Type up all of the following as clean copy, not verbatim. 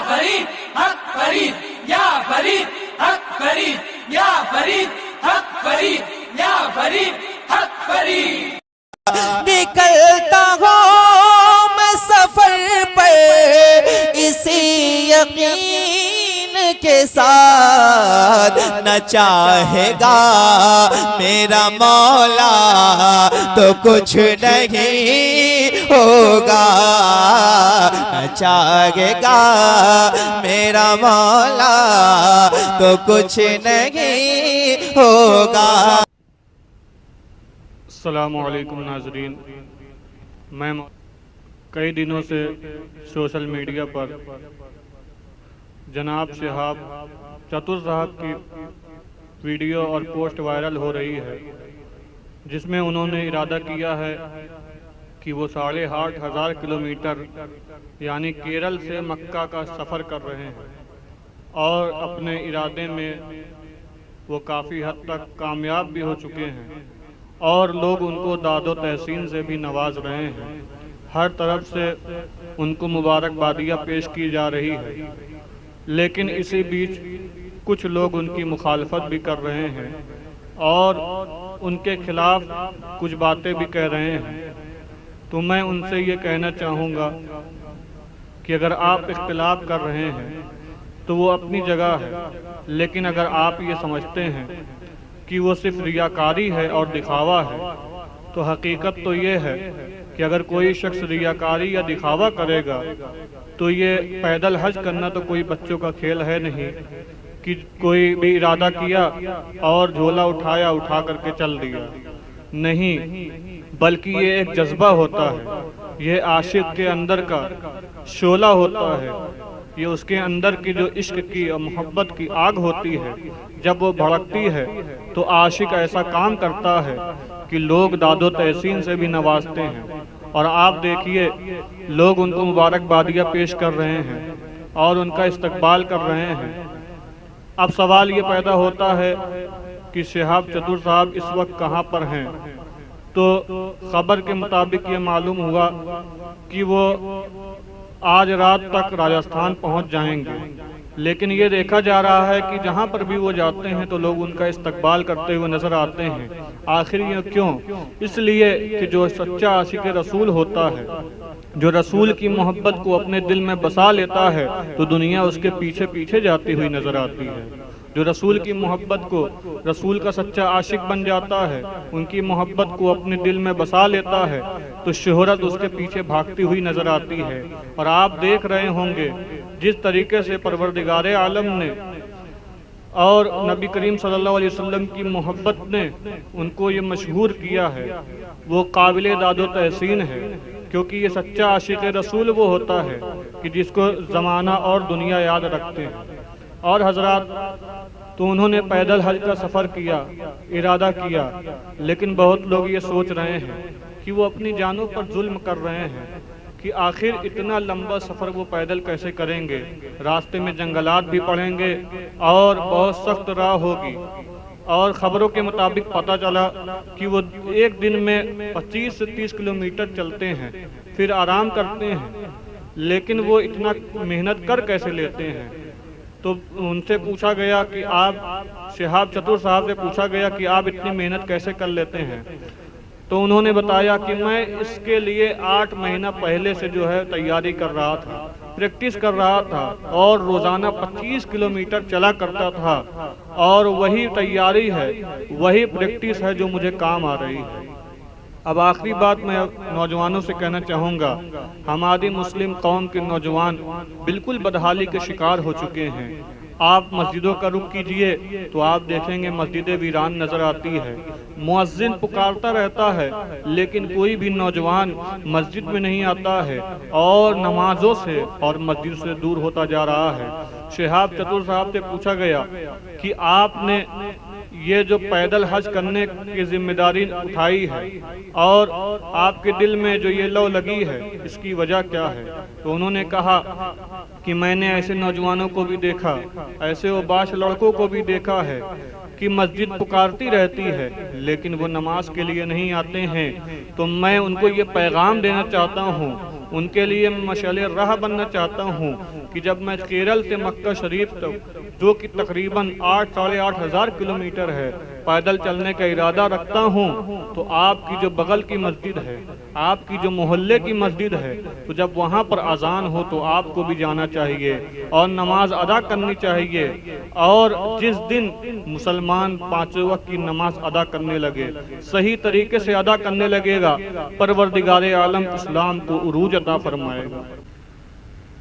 فرید حق فرید یا فرید حق فرید یا فرید حق فرید یا فرید حق فرید. نکلتا ہوں میں سفر پر اسی یقین کے ساتھ، نہ چاہے گا میرا مولا تو کچھ نہیں ہوگا، نہ چاہے گا میرا مولا تو کچھ نہیں ہوگا. السلام علیکم ناظرین، میں کئی دنوں سے سوشل میڈیا پر جناب شہاب چتر صاحب کی ویڈیو اور پوسٹ وائرل ہو رہی ہے، جس میں انہوں نے ارادہ کیا ہے کہ وہ 8,500 کلومیٹر یعنی کیرل سے مکہ کا سفر کر رہے ہیں، اور اپنے ارادے میں وہ کافی حد تک کامیاب بھی ہو چکے ہیں، اور لوگ ان کو داد و تحسین سے بھی نواز رہے ہیں. ہر طرف سے ان کو مبارکبادیاں پیش کی جا رہی ہے، لیکن اسی بیچ کچھ لوگ ان کی مخالفت بھی کر رہے ہیں اور ان کے خلاف کچھ باتیں بھی کہہ رہے ہیں. تو میں ان سے یہ کہنا چاہوں گا کہ اگر آپ اختلاف کر رہے ہیں تو وہ اپنی جگہ ہے، لیکن اگر آپ یہ سمجھتے ہیں کہ وہ صرف ریاکاری ہے اور دکھاوا ہے، تو حقیقت تو یہ ہے کہ اگر کوئی شخص ریاکاری یا دکھاوا کرے گا تو یہ پیدل حج کرنا تو کوئی بچوں کا کھیل ہے نہیں کہ کوئی بھی ارادہ کیا اور جھولا اٹھایا، اٹھا کر کے چل دیا. نہیں، بلکہ یہ ایک جذبہ ہوتا ہے، یہ عاشق کے اندر کا شعلہ ہوتا ہے، یہ اس کے اندر کی جو عشق کی اور محبت کی آگ ہوتی ہے، جب وہ بھڑکتی ہے تو عاشق ایسا کام کرتا ہے کہ لوگ داد و تحسین سے بھی نوازتے ہیں. اور آپ دیکھیے لوگ ان کو مبارکبادیاں پیش کر رہے ہیں اور ان کا استقبال کر رہے ہیں. اب سوال یہ پیدا ہوتا ہے کہ شہاب چتر صاحب اس وقت کہاں پر ہیں؟ تو خبر کے مطابق یہ معلوم ہوا کہ وہ آج رات تک راجستھان پہنچ جائیں گے، لیکن یہ دیکھا جا رہا ہے کہ جہاں پر بھی وہ جاتے ہیں تو لوگ ان کا استقبال کرتے ہوئے نظر آتے ہیں. آخر یہ کیوں؟ اس لیے کہ جو سچا عاشق رسول ہوتا ہے، جو رسول کی محبت کو اپنے دل میں بسا لیتا ہے، تو دنیا اس کے پیچھے پیچھے جاتی ہوئی نظر آتی ہے. جو رسول کی محبت کو، رسول کا سچا عاشق بن جاتا ہے، ان کی محبت کو اپنے دل میں بسا لیتا ہے، تو شہرت اس کے پیچھے بھاگتی ہوئی نظر آتی ہے. اور آپ دیکھ رہے ہوں گے جس طریقے سے پروردگار عالم نے اور نبی کریم صلی اللہ علیہ وسلم کی محبت نے ان کو یہ مشہور کیا ہے، وہ قابل داد و تحسین ہے. کیونکہ یہ سچا عاشق رسول وہ ہوتا ہے کہ جس کو زمانہ اور دنیا یاد رکھتے ہیں. اور حضرات، تو انہوں نے پیدل حج کا سفر کیا، ارادہ کیا، لیکن بہت لوگ یہ سوچ رہے ہیں کہ وہ اپنی جانوں پر ظلم کر رہے ہیں کہ آخر اتنا لمبا سفر وہ پیدل کیسے کریں گے؟ راستے میں جنگلات بھی پڑیں گے اور بہت سخت راہ ہوگی. اور خبروں کے مطابق پتہ چلا کہ وہ ایک دن میں 25 سے 30 کلومیٹر چلتے ہیں، پھر آرام کرتے ہیں. لیکن وہ اتنا محنت کر کیسے لیتے ہیں؟ تو ان سے پوچھا گیا کہ آپ، شہاب چتر صاحب سے پوچھا گیا کہ آپ اتنی محنت کیسے کر لیتے ہیں؟ تو انہوں نے بتایا کہ میں اس کے لیے 8 مہینہ پہلے سے جو ہے تیاری کر رہا تھا، پریکٹس کر رہا تھا، اور روزانہ 25 کلومیٹر چلا کرتا تھا. اور وہی تیاری ہے، وہی پریکٹس ہے جو مجھے کام آ رہی ہے. اب آخری بات میں نوجوانوں سے کہنا چاہوں گا، ہماری مسلم قوم کے نوجوان بالکل بدحالی کے شکار ہو چکے ہیں. آپ مسجدوں کا رخ کیجئے تو آپ دیکھیں گے مسجدیں ویران نظر آتی ہے. مؤذن پکارتا رہتا ہے لیکن کوئی بھی نوجوان مسجد میں نہیں آتا ہے اور نمازوں سے اور مسجد سے دور ہوتا جا رہا ہے. شہاب چتر صاحب سے پوچھا گیا کہ آپ نے یہ جو پیدل حج کرنے کی ذمہ داری اٹھائی ہے اور آپ کے دل میں جو یہ لو لگی ہے اس کی وجہ کیا ہے؟ تو انہوں نے کہا کہ میں نے ایسے نوجوانوں کو بھی دیکھا، ایسے اوباش لڑکوں کو بھی دیکھا ہے کہ مسجد پکارتی رہتی ہے لیکن وہ نماز کے لیے نہیں آتے ہیں. تو میں ان کو یہ پیغام دینا چاہتا ہوں ان کے لیے میں مشعل راہ بننا چاہتا ہوں کہ جب میں کیرل سے مکہ شریف تک، جو کہ تقریباً 8-8.5 ہزار کلومیٹر ہے، پیدل چلنے کا ارادہ رکھتا ہوں، تو آپ کی جو بغل کی مسجد ہے، آپ کی جو محلے کی مسجد ہے، تو جب وہاں پر اذان ہو تو آپ کو بھی جانا چاہیے اور نماز ادا کرنی چاہیے۔ اور جس دن مسلمان 5 وقت کی نماز ادا کرنے لگے، صحیح طریقے سے ادا کرنے لگے گا، پروردگار عالم اسلام کو عروج عطا فرمائے گا۔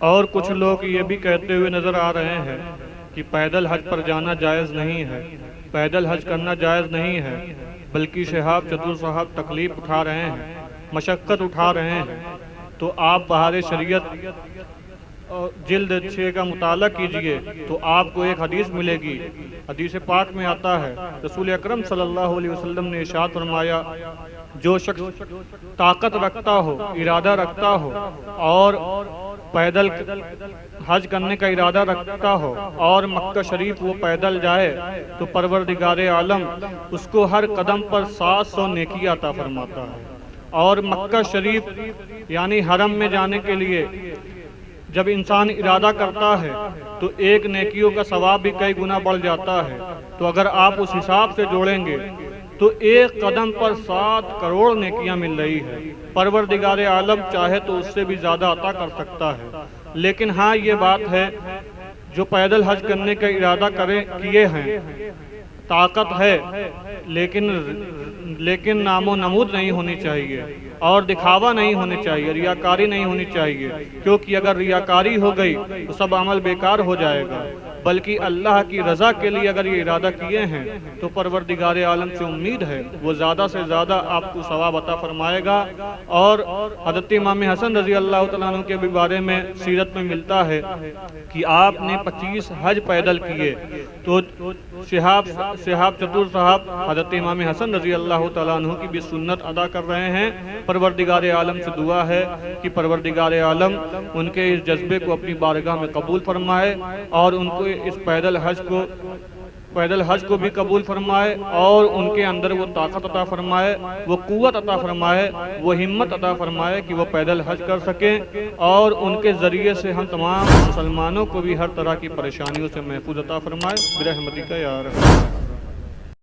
اور کچھ لوگ یہ بھی کہتے ہوئے نظر آ رہے ہیں کہ پیدل حج پر جانا جائز نہیں ہے، پیدل حج کرنا جائز نہیں ہے، بلکہ شہاب چتر صاحب تکلیف اٹھا رہے ہیں، مشقت اٹھا رہے ہیں۔ تو آپ بہار شریعت جلد 6 کا مطالعہ کیجئے تو آپ کو ایک حدیث ملے گی۔ حدیث پاک میں آتا ہے، رسول اکرم صلی اللہ علیہ وسلم نے ارشاد فرمایا، جو شخص طاقت رکھتا ہو، ارادہ رکھتا ہو اور پیدل حج کرنے کا ارادہ رکھتا ہو اور مکہ شریف وہ پیدل جائے، تو پروردگار عالم اس کو ہر قدم پر 700 نیکی عطا فرماتا ہے۔ اور مکہ شریف یعنی حرم میں جانے کے لیے جب انسان ارادہ کرتا ہے تو ایک نیکیوں کا ثواب بھی کئی گنا بڑھ جاتا ہے۔ تو اگر آپ اس حساب سے جوڑیں گے تو ایک قدم پر 7 کروڑ نیکیاں مل رہی ہے۔ پروردگار عالم چاہے تو اس سے بھی زیادہ عطا کر سکتا ہے، لیکن ہاں یہ بات ہے، جو پیدل حج کرنے کا ارادہ کیے ہیں، طاقت ہے، لیکن نام و نمود نہیں ہونی چاہیے اور دکھاوا نہیں ہونی چاہیے، ریاکاری نہیں ہونی چاہیے، کیونکہ اگر ریاکاری ہو گئی تو سب عمل بیکار ہو جائے گا۔ بلکہ اللہ کی رضا کے لیے اگر یہ ارادہ کیے ہیں تو پروردگار عالم سے امید ہے وہ زیادہ سے زیادہ آپ کو ثواب عطا فرمائے گا۔ اور حضرت امام حسن رضی اللہ تعالیٰ عنہ کے بارے میں سیرت میں ملتا ہے کہ آپ نے 25 حج پیدل کیے، تو شہاب چتر صاحب حضرت امام حسن رضی اللہ تعالیٰ عنہ کی بھی سنت ادا کر رہے ہیں۔ پروردگار عالم سے دعا ہے کہ پروردگار عالم ان کے اس جذبے کو اپنی بارگاہ میں قبول فرمائے اور ان کو اس پیدل حج کو بھی قبول فرمائے اور ان کے اندر وہ طاقت عطا فرمائے، وہ قوت عطا فرمائے، وہ ہمت عطا فرمائے کہ وہ پیدل حج کر سکیں، اور ان کے ذریعے سے ہم تمام مسلمانوں کو بھی ہر طرح کی پریشانیوں سے محفوظ عطا فرمائے برحمتک یا رحمت۔